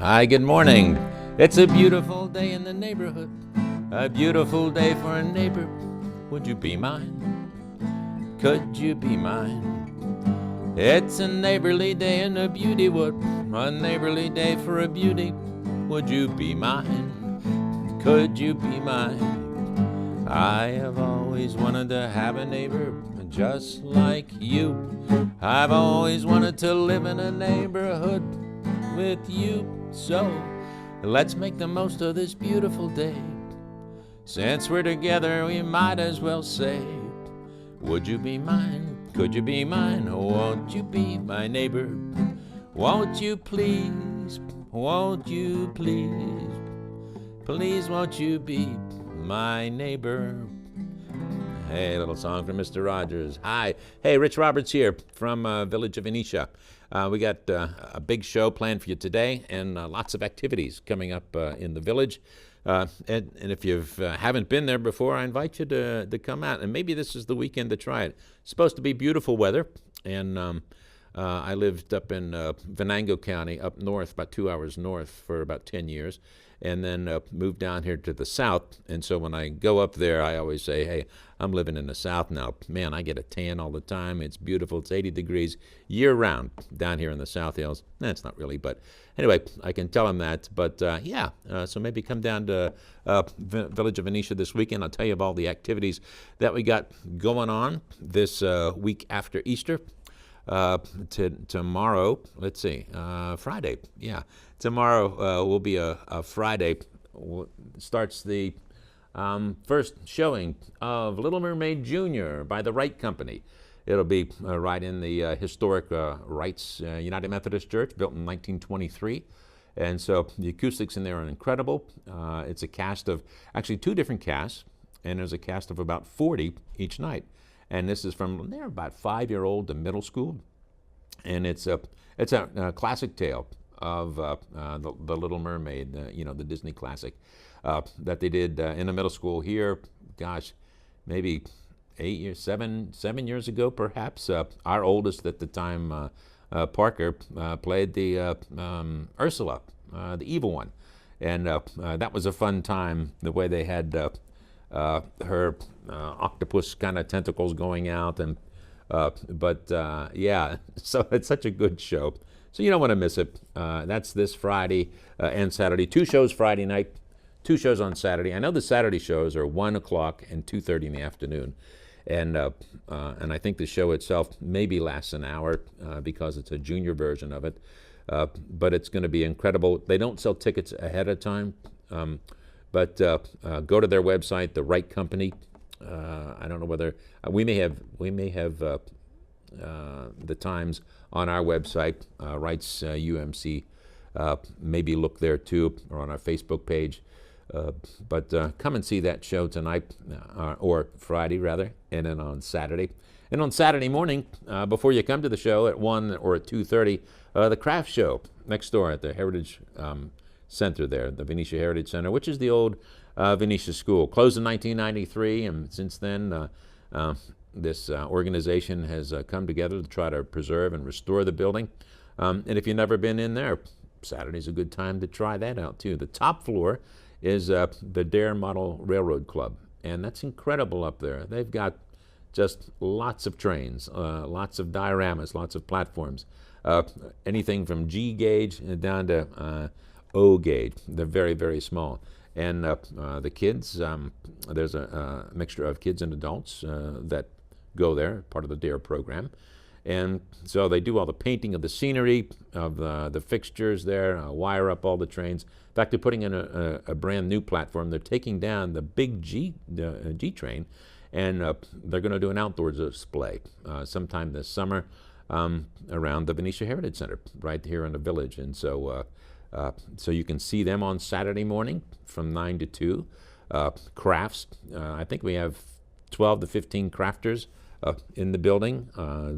Hi, good morning. It's a beautiful day in the neighborhood, a beautiful day for a neighbor. Would you be mine? Could you be mine? It's a neighborly day in a beauty wood, a neighborly day for a beauty. Would you be mine? Could you be mine? I have always wanted to have a neighbor just like you. I've always wanted to live in a neighborhood with you. So let's make the most of this beautiful day. Since we're together, we might as well say, would you be mine? Could you be mine? Won't you be my neighbor? Won't you please? Won't you please? Please won't you be my neighbor? Hey, a little song from Mr. Rogers. Hi. Hey, Rich Roberts here from Village of Venetia. We got a big show planned for you today and lots of activities coming up in the village. And if you haven't been there before, I invite you to come out. And maybe this is the weekend to try it. It's supposed to be beautiful weather. And I lived up in Venango County, up north, about 2 hours north, for about 10 years. And then moved down here to the south. And so when I go up there, I always say, hey, I'm living in the south now. Man, I get a tan all the time. It's beautiful. It's 80 degrees year-round down here in the South Hills. It's not really, but anyway, I can tell them that. But so maybe come down to Village of Venetia this weekend. I'll tell you of all the activities that we got going on this week after Easter. Tomorrow, let's see, Friday, tomorrow will be a Friday. Starts the first showing of Little Mermaid Jr. by the Wright Company. It'll be right in the historic Wright's United Methodist Church, built in 1923. And so the acoustics in there are incredible. It's a cast of, actually 2 different casts, and there's a cast of about 40 each night. And this is from, they're about 5-year-old to middle school. And it's a classic tale of the Little Mermaid, the Disney classic that they did in the middle school here. Gosh, maybe 7 years ago, perhaps. Our oldest at the time, Parker, played the Ursula, the evil one, and that was a fun time. The way they had her octopus kind of tentacles going out, and so it's such a good show. So you don't want to miss it. That's this Friday and Saturday. 2 shows Friday night, 2 shows on Saturday. I know the Saturday shows are 1 o'clock and 2:30 in the afternoon. And I think the show itself maybe lasts an hour because it's a junior version of it. But it's going to be incredible. They don't sell tickets ahead of time. But go to their website, the Wright Company. I don't know whether we may have the times on our website, Wright's UMC. Maybe look there too, or on our Facebook page. But come and see that show tonight, or Friday rather, and then on Saturday. And on Saturday morning, before you come to the show at 1 or at 2:30, the craft show next door at the Heritage Center there, the Venetia Heritage Center, which is the old Venetia School. Closed in 1993, and since then this organization has come together to try to preserve and restore the building. And if you've never been in there, Saturday's a good time to try that out too. The top floor is the Dare Model Railroad Club, and that's incredible up there. They've got just lots of trains, lots of dioramas, lots of platforms, anything from G gauge down to O gauge. They're very, very small. And the kids, there's a mixture of kids and adults that go there, part of the DARE program. And so they do all the painting of the scenery, of the fixtures there, wire up all the trains. In fact, they're putting in a brand new platform. They're taking down the big G train, and they're going to do an outdoor display sometime this summer around the Venetia Heritage Center, right here in the village. And so you can see them on Saturday morning from 9 to 2. Crafts, I think we have 12 to 15 crafters in the building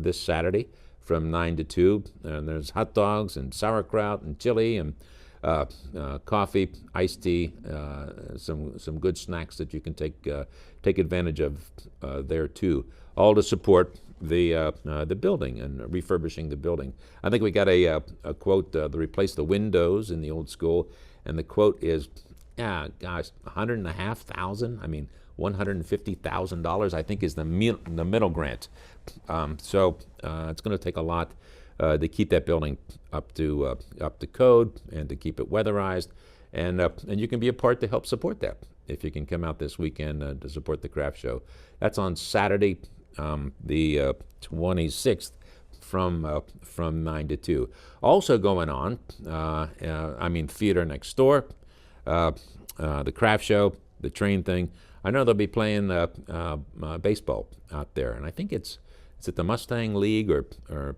this Saturday from 9 to 2. And there's hot dogs and sauerkraut and chili and coffee, iced tea, some good snacks that you can take advantage of there too. All to support the building and refurbishing the building. I think we got a quote to replace the windows in the old school, and the quote is, yeah, gosh, $105,000. I mean, $150,000. I think is the middle grant. So it's going to take a lot to keep that building up to code and to keep it weatherized, and you can be a part to help support that if you can come out this weekend to support the craft show. That's on Saturday, the 26th, from 9 to 2. Also going on, theater next door, the craft show, the train thing. I know they'll be playing baseball out there, and I think it's at the Mustang League or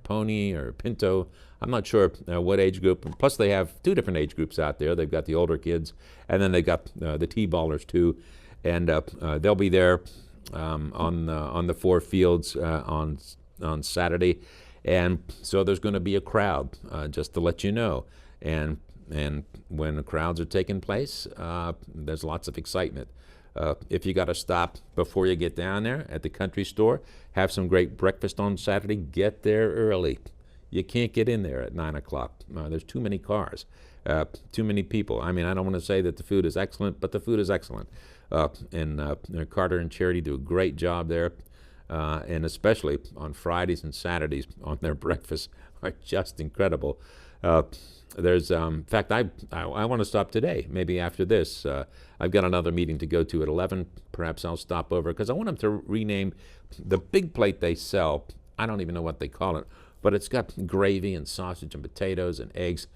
Pony or Pinto. I'm not sure what age group. Plus, they have two different age groups out there. They've got the older kids, and then they've got the T-ballers too, and they'll be there on the four fields on Saturday, and so there's going to be a crowd, just to let you know, and when the crowds are taking place, there's lots of excitement. If you got to stop before you get down there at the country store, have some great breakfast on Saturday, get there early. You can't get in there at 9 o'clock. There's too many cars, too many people. I mean, I don't want to say that the food is excellent, but the food is excellent. And Carter and Charity do a great job there, and especially on Fridays and Saturdays on their breakfasts are just incredible. There's, in fact, I want to stop today, maybe after this. I've got another meeting to go to at 11. Perhaps I'll stop over because I want them to rename the big plate they sell. I don't even know what they call it, but it's got gravy and sausage and potatoes and eggs.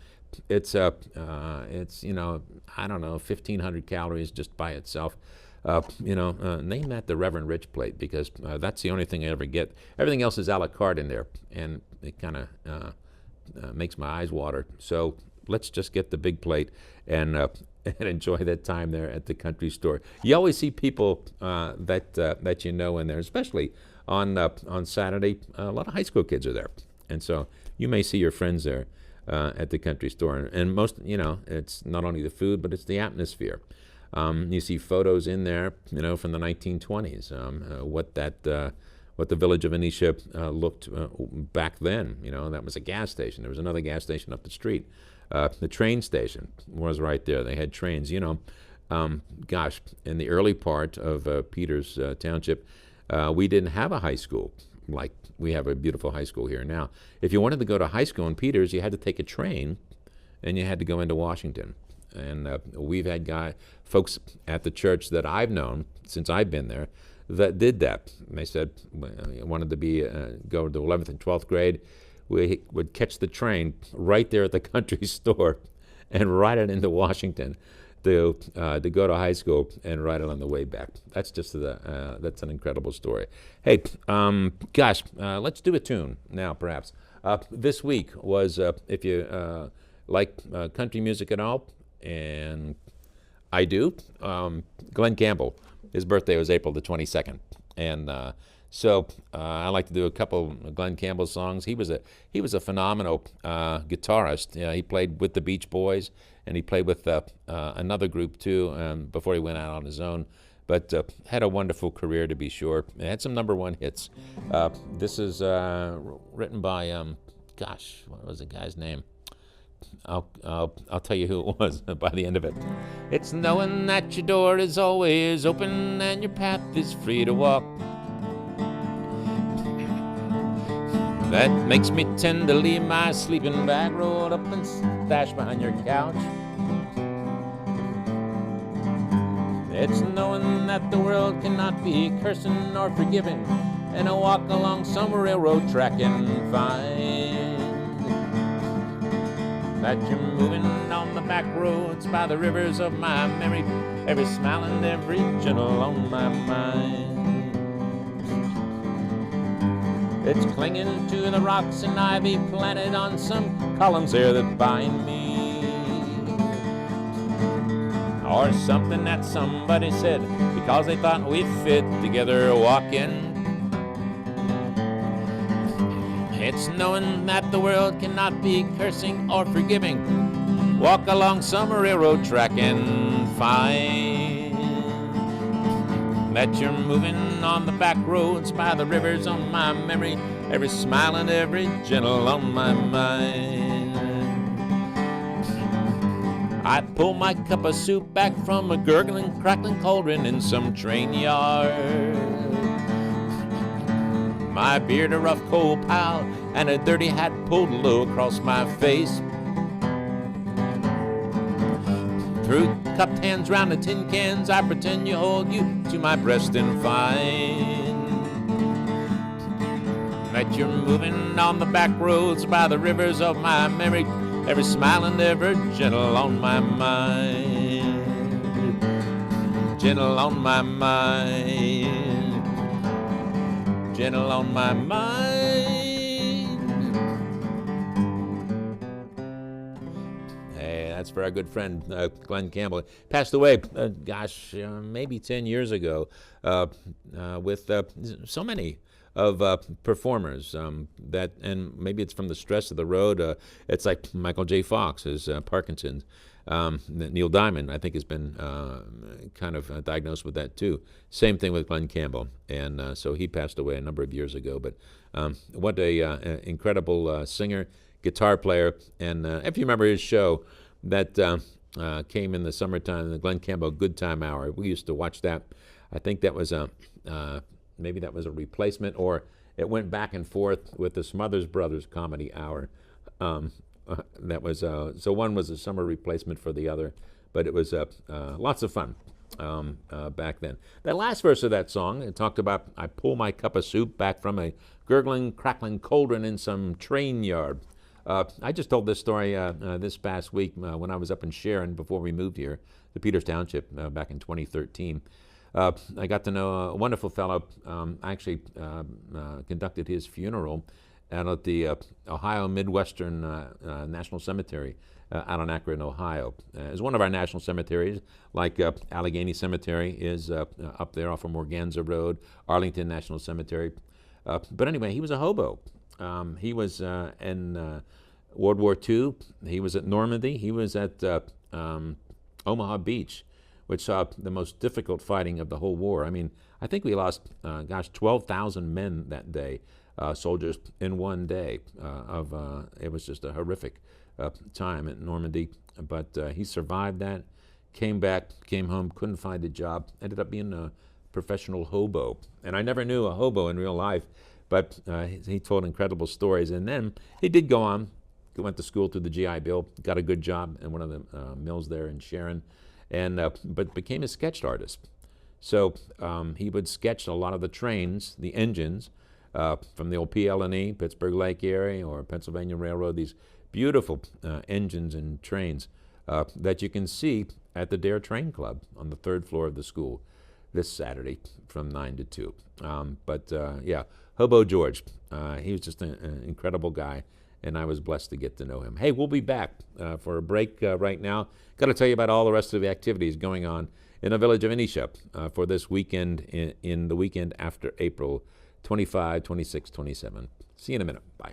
It's I don't know, 1,500 calories just by itself. Name that the Reverend Rich plate because that's the only thing I ever get. Everything else is a la carte in there, and it kind of makes my eyes water. So let's just get the big plate and enjoy that time there at the country store. You always see people that you know in there, especially on Saturday. A lot of high school kids are there, and so you may see your friends there at the country store. And most, it's not only the food, but it's the atmosphere. You see photos in there, from the 1920s. What the village of Venetia looked back then. That was a gas station. There was another gas station up the street. The train station was right there. They had trains. In the early part of Peters Township, we didn't have a high school like we have a beautiful high school here now. If you wanted to go to high school in Peters, you had to take a train, and you had to go into Washington. And we've had folks at the church that I've known since I've been there that did that. And they said, wanted to go to 11th and 12th grade. We would catch the train right there at the country store and ride it into Washington to go to high school and ride it on the way back. That's just that's an incredible story. Hey, let's do a tune now, perhaps. This week was, if you like country music at all, and I do, Glenn Campbell. His birthday was April the 22nd, and so I like to do a couple of Glenn Campbell songs. He was a phenomenal guitarist. He played with the Beach Boys, and he played with another group too before he went out on his own. But had a wonderful career, to be sure. Had some #1 hits. This is written by what was the guy's name? I'll tell you who it was by the end of it. It's knowing that your door is always open and your path is free to walk. That makes me tend to leave my sleeping bag rolled up and stashed behind your couch. It's knowing that the world cannot be cursing or forgiving, and I walk along some railroad track and find that you're moving on the back roads by the rivers of my memory, every smile and every gentle on my mind. It's clinging to the rocks and ivy planted on some columns there that bind me, or something that somebody said because they thought we fit together walking. It's knowing that the world cannot be cursing or forgiving. Walk along some railroad track and find that you're moving on the back roads by the rivers on my memory, every smile and every gentle on my mind. I pull my cup of soup back from a gurgling, crackling cauldron in some train yard. My beard a rough coal pile and a dirty hat pulled low across my face. Through cupped hands round the tin cans, I pretend you hold you to my breast and find that you're moving on the back roads by the rivers of my memory, every smile and every gentle on my mind, gentle on my mind, gentle on my mind. Hey, that's for our good friend Glenn Campbell. Passed away, maybe 10 years ago, with so many of performers that, and maybe it's from the stress of the road. It's like Michael J. Fox, his Parkinson's. Neil Diamond, I think, has been kind of diagnosed with that too. Same thing with Glenn Campbell, and so he passed away a number of years ago. But what a incredible singer, guitar player, and if you remember his show that came in the summertime, the Glenn Campbell Good Time Hour, we used to watch that. I think that was maybe that was a replacement, or it went back and forth with the Smothers Brothers Comedy Hour. That was so one was a summer replacement for the other, but it was lots of fun back then. That last verse of that song, it talked about, I pull my cup of soup back from a gurgling, crackling cauldron in some train yard. I just told this story this past week when I was up in Sharon before we moved here to Peters Township back in 2013. I got to know a wonderful fellow. I actually conducted his funeral out at the Ohio Midwestern National Cemetery out in Akron, Ohio. It's one of our national cemeteries, like Allegheny Cemetery is up there off of Morganza Road, Arlington National Cemetery. But anyway, he was a hobo. He was in World War II. He was at Normandy. He was at Omaha Beach, which saw the most difficult fighting of the whole war. I mean, I think we lost, 12,000 men that day. Soldiers in one day. It was just a horrific time at Normandy, but he survived that, came back, came home, couldn't find a job, ended up being a professional hobo. And I never knew a hobo in real life, but he told incredible stories. And then he did go on, went to school through the GI Bill, got a good job in one of the mills there in Sharon, and but became a sketch artist. So he would sketch a lot of the trains, the engines, from the old PL&E, Pittsburgh Lake area, or Pennsylvania Railroad, these beautiful engines and trains that you can see at the Dare Train Club on the 3rd floor of the school this Saturday from 9 to 2. Yeah, Hobo George, he was just an incredible guy, and I was blessed to get to know him. Hey, we'll be back for a break right now. Got to tell you about all the rest of the activities going on in the village of Venetia for this weekend, in the weekend after April 25, 26, 27. See you in a minute. Bye.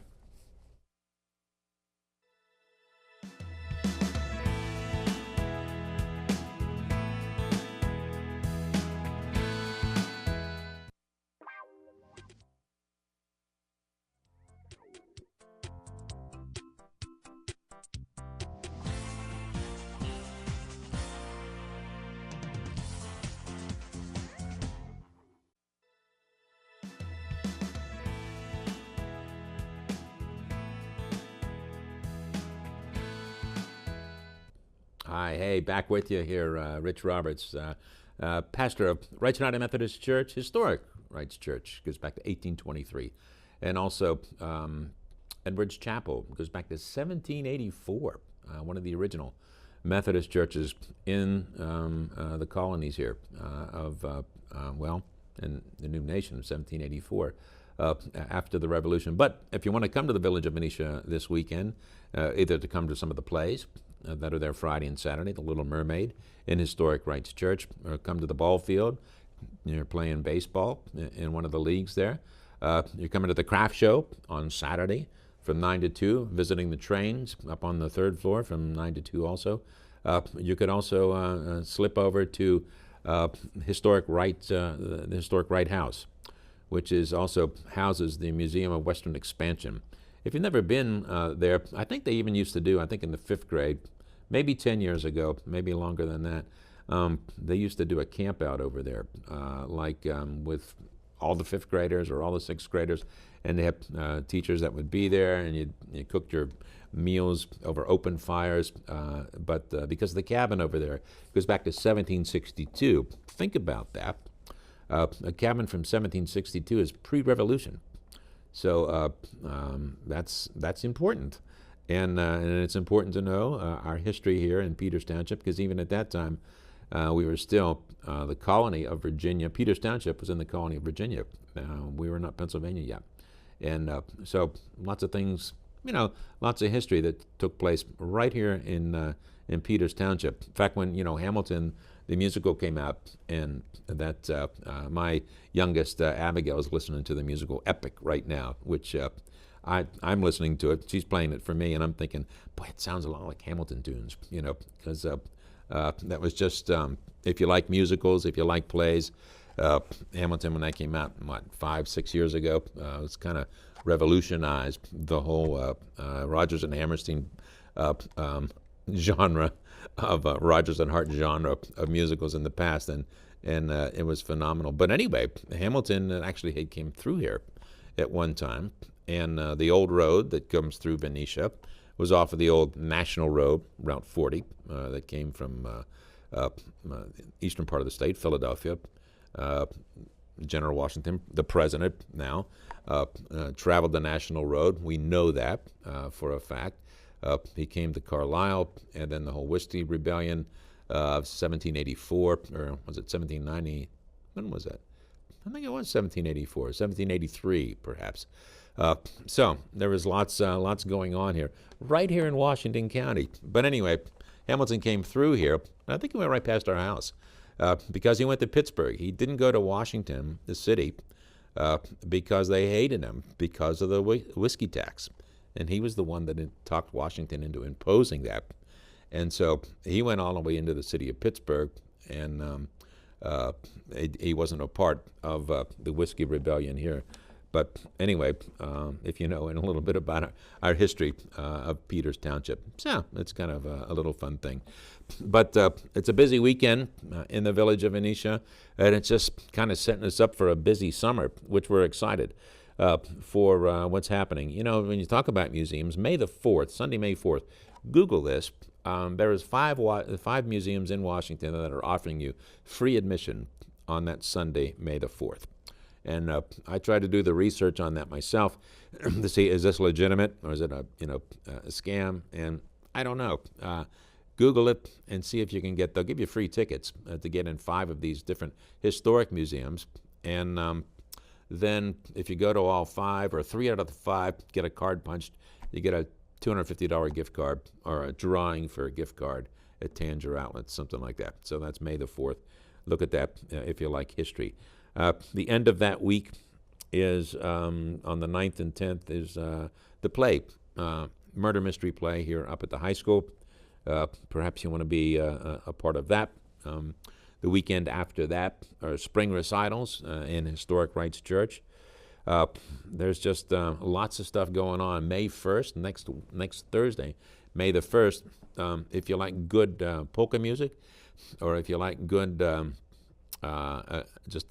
Hi, hey, back with you here, Rich Roberts, pastor of Rights United Methodist Church, historic Rights Church, goes back to 1823, and also Edwards Chapel, goes back to 1784, one of the original Methodist churches in the colonies here in the new nation of 1784. After the Revolution. But if you want to come to the village of Venetia this weekend, either to come to some of the plays that are there Friday and Saturday, The Little Mermaid in Historic Rights Church, or come to the ball field. You're playing baseball in one of the leagues there. You're coming to the craft show on Saturday from 9 to 2, visiting the trains up on the 3rd floor from 9 to 2 also. You could also slip over to historic Wright, the historic Wright House, which is also houses the Museum of Western Expansion. If you've never been there, I think they even used to do, I think in the 5th grade, maybe 10 years ago, maybe longer than that, they used to do a camp out over there, with all the 5th graders or all the 6th graders, and they had teachers that would be there, and you cooked your meals over open fires, but because the cabin over there goes back to 1762. Think about that. A cabin from 1762 is pre-revolution. So that's important. And it's important to know our history here in Peters Township, because even at that time, we were still the colony of Virginia. Peters Township was in the colony of Virginia. We were not Pennsylvania yet. And so lots of things, lots of history that took place right here in Peters Township. In fact, when, Hamilton, the musical came out, and that my youngest, Abigail, is listening to the musical Epic right now, which I'm listening to it. She's playing it for me, and I'm thinking, boy, it sounds a lot like Hamilton tunes, because that was just, if you like musicals, if you like plays, Hamilton, when that came out, 5-6 years ago, it's kind of revolutionized the whole Rodgers and Hammerstein genre of Rodgers and Hart genre of musicals in the past, and it was phenomenal. But anyway, Hamilton actually came through here at one time, and the old road that comes through Venetia was off of the old National Road, Route 40, that came from the eastern part of the state, Philadelphia. General Washington, the president now, traveled the National Road. We know that for a fact. He came to Carlisle, and then the whole Whiskey Rebellion of 1784, or was it 1790? When was that? I think it was 1784, 1783 perhaps. So there was lots going on here, right here in Washington County. But anyway, Hamilton came through here. I think he went right past our house. Because he went to Pittsburgh. He didn't go to Washington, the city, because they hated him because of the whiskey tax. And he was the one that talked Washington into imposing that. And so he went all the way into the city of Pittsburgh, and he wasn't a part of the Whiskey Rebellion here. But anyway, if you know a little bit about our history of Peters Township, so it's kind of a little fun thing. But it's a busy weekend in the village of Venetia, and it's just kind of setting us up for a busy summer, which we're excited for what's happening. When you talk about museums, May the 4th, Sunday, May 4th, Google this. There is five museums in Washington that are offering you free admission on that Sunday, May the 4th. And I tried to do the research on that myself to see, is this legitimate or is it a scam? And I don't know. Google it and see if you can get. They'll give you free tickets to get in 5 of these different historic museums. And then if you go to all 5 or 3 out of the 5, get a card punched, you get a $250 gift card or a drawing for a gift card at Tanger Outlets, something like that. So that's May the 4th. Look at that if you like history. The end of that week is on the 9th and 10th is the play, murder mystery play here up at the high school. Perhaps you want to be a part of that. The weekend after that are spring recitals in Historic Rites Church. There's just lots of stuff going on. May 1st, next Thursday, May the 1st, if you like good polka music, or if you like good just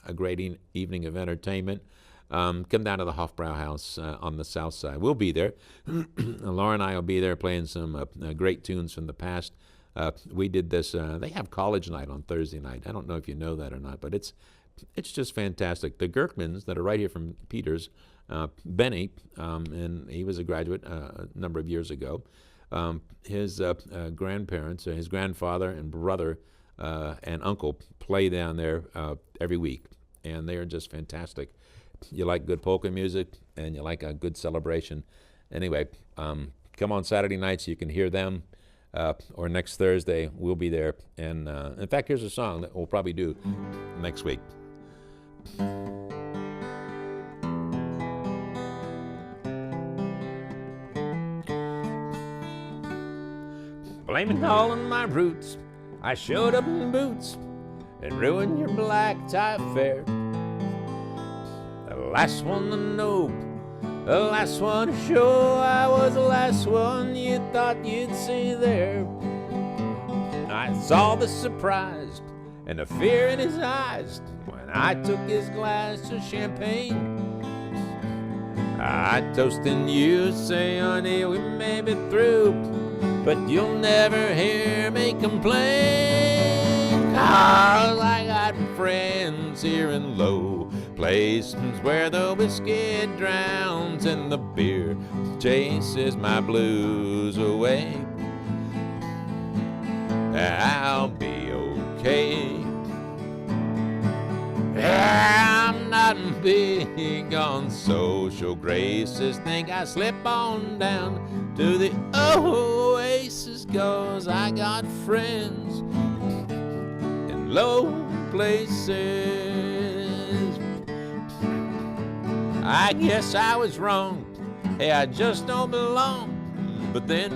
a great evening of entertainment, come down to the Hofbrau House on the south side. We'll be there. Laura and I will be there playing some great tunes from the past. We did this. They have college night on Thursday night. I don't know if you know that or not, but it's just fantastic. The Gerkmans that are right here from Peters, Benny, and he was a graduate a number of years ago. His grandparents, his grandfather and brother and uncle play down there every week, and they are just fantastic. You like good polka music, and you like a good celebration. Anyway, come on Saturday night so you can hear them, or next Thursday we'll be there. And in fact, here's a song that we'll probably do next week. Blame it all on my roots. I showed up in boots and ruin your black tie affair. The last one to know, the last one to show, I was the last one you thought you'd see there. I saw the surprise and the fear in his eyes when I took his glass of champagne. I toasted you, say, honey, we may be through, but you'll never hear me complain. 'Cause I got friends here in low places where the whiskey drowns and the beer chases my blues away. I'll be okay. I'm not big on social graces. Think I slip on down to the oasis, 'cause I got friends in low places. I guess I was wrong. Hey, I just don't belong. But then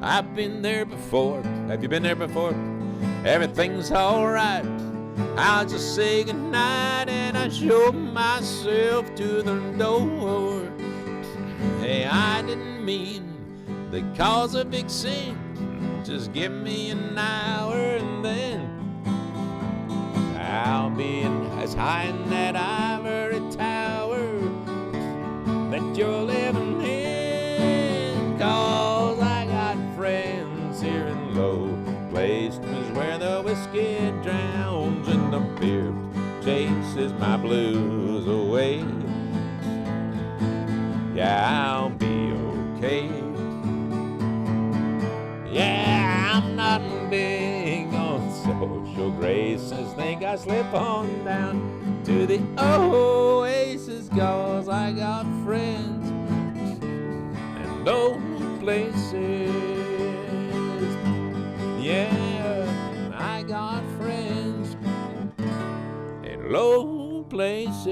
I've been there before. Have you been there before? Everything's alright. I'll just say goodnight and I show myself to the door. Hey, I didn't mean to cause a big scene. Just give me an hour and then I'll be as high in that ivory tower that you're living in. 'Cause I got friends here in low places where the whiskey drowns and the beer chases my blues away. Yeah, I'll be okay. Yeah, I'm not big on social graces. Think I slip on down to the oasis, 'cause I got friends in low places. Yeah, I got friends in low places.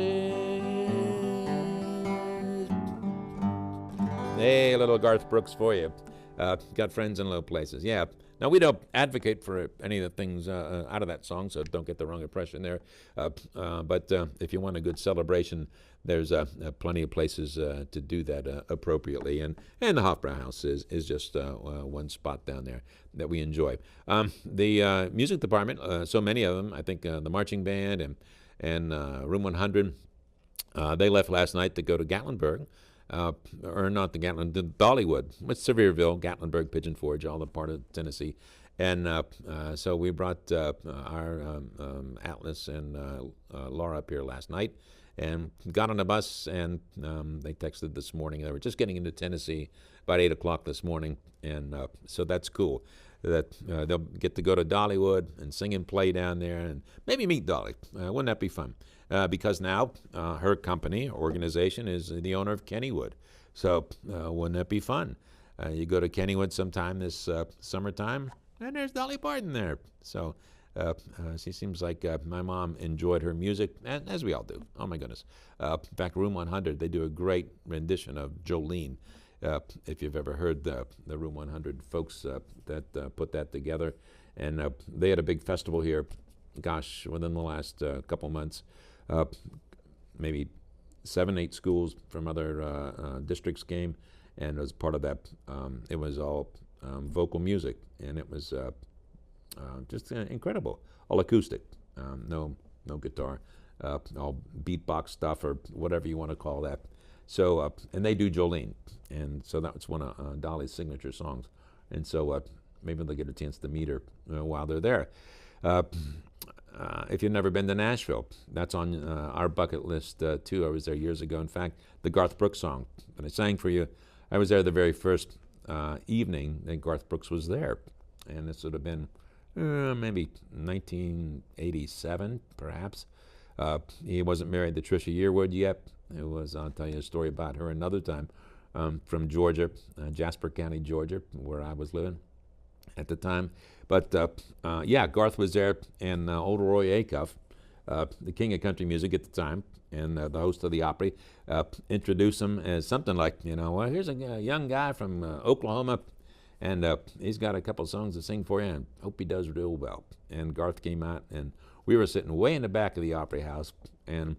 Hey, a little Garth Brooks for you. Got friends in low places. Yeah. Now, we don't advocate for any of the things out of that song, so don't get the wrong impression there. But if you want a good celebration, there's plenty of places to do that appropriately. And the Hofbrauhaus is just one spot down there that we enjoy. The music department, so many of them, I think the marching band and Room 100, they left last night to go to Gatlinburg. Or not the Gatlin, the Dollywood, with Sevierville, Gatlinburg, Pigeon Forge, all the part of Tennessee. And so we brought our Atlas and Laura up here last night and got on a bus, and they texted this morning. They were just getting into Tennessee about 8 o'clock this morning, and so that's cool. That they'll get to go to Dollywood and sing and play down there and maybe meet Dolly. Wouldn't that be fun? Because now her company, organization, is the owner of Kennywood. So wouldn't that be fun? You go to Kennywood sometime this summertime, and there's Dolly Parton there. So she seems like my mom enjoyed her music, and as we all do. Oh, my goodness. In fact, Room 100, they do a great rendition of Jolene. If you've ever heard the Room 100 folks that put that together. And they had a big festival here, gosh, within the last couple months. Maybe 7, 8 schools from other districts came, and as part of that, it was all vocal music, and it was just incredible. All acoustic, no guitar, all beatbox stuff or whatever you want to call that. So, and they do Jolene, and so that was one of Dolly's signature songs. And so maybe they'll get a chance to meet her while they're there. If you've never been to Nashville, that's on our bucket list too. I was there years ago. In fact, the Garth Brooks song that I sang for you, I was there the very first evening that Garth Brooks was there. And this would have been maybe 1987, perhaps. He wasn't married to Trisha Yearwood yet. It was, I'll tell you a story about her another time, from Georgia, Jasper County, Georgia, where I was living at the time. But yeah, Garth was there, and old Roy Acuff, the king of country music at the time, and the host of the Opry, introduced him as something like, well, here's a young guy from Oklahoma, and he's got a couple songs to sing for you, and hope he does real well. And Garth came out and we were sitting way in the back of the Opry House, and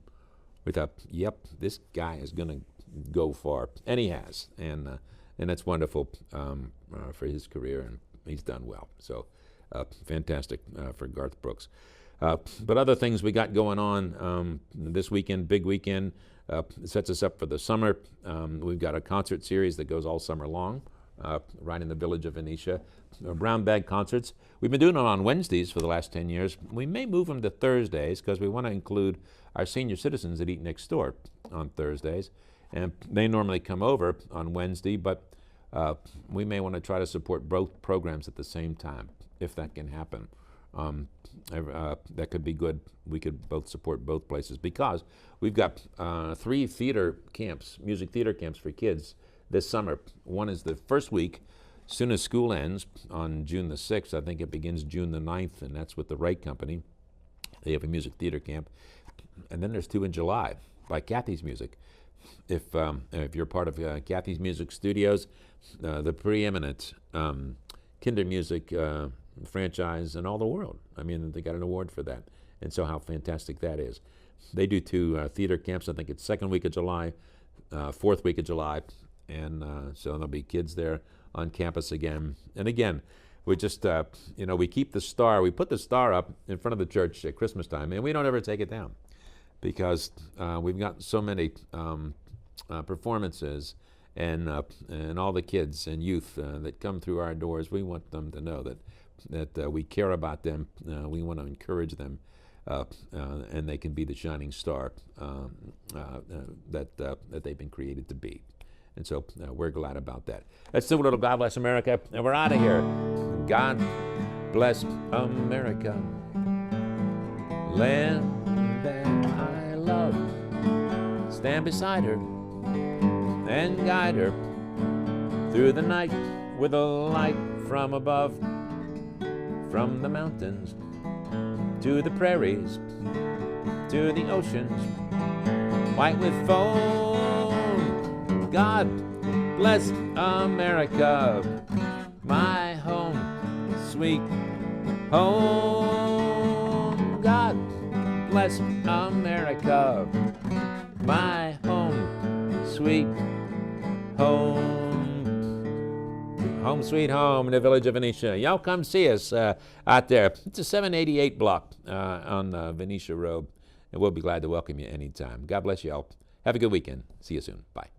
we thought, yep, this guy is going to go far. And he has. And that's wonderful for his career, and he's done well. So fantastic for Garth Brooks. But other things we got going on this weekend, big weekend, sets us up for the summer. We've got a concert series that goes all summer long, right in the village of Venetia. Brown bag concerts. We've been doing them on Wednesdays for the last 10 years. We may move them to Thursdays because we want to include our senior citizens that eat next door on Thursdays. And they normally come over on Wednesday, but we may want to try to support both programs at the same time, if that can happen. That could be good. We could both support both places because we've got 3 theater camps, music theater camps for kids this summer. One is the first week, soon as school ends on June the 6th. I think it begins June the 9th, and that's with the Wright Company. They have a music theater camp. And then there's 2 in July by Kathy's Music. If you're part of Kathy's Music Studios, the preeminent kinder music franchise in all the world. I mean, they got an award for that. And so how fantastic that is. They do 2 theater camps. I think it's 2nd week of July, 4th week of July. And so there'll be kids there on campus again. And again, we just, we keep the star. We put the star up in front of the church at Christmas time, and we don't ever take it down because we've got so many performances and all the kids and youth that come through our doors. We want them to know that we care about them. We want to encourage them, and they can be the shining star that they've been created to be. And so we're glad about that. Let's do a little God Bless America, and we're out of here. God bless America, land that I love. Stand beside her and guide her through the night with a light from above. From the mountains to the prairies to the oceans, white with foam. God bless America, my home, sweet home. God bless America, my home, sweet home. Home sweet home in the village of Venetia. Y'all come see us out there. It's a 788 block on Venetia Road, and we'll be glad to welcome you anytime. God bless y'all. Have a good weekend. See you soon. Bye.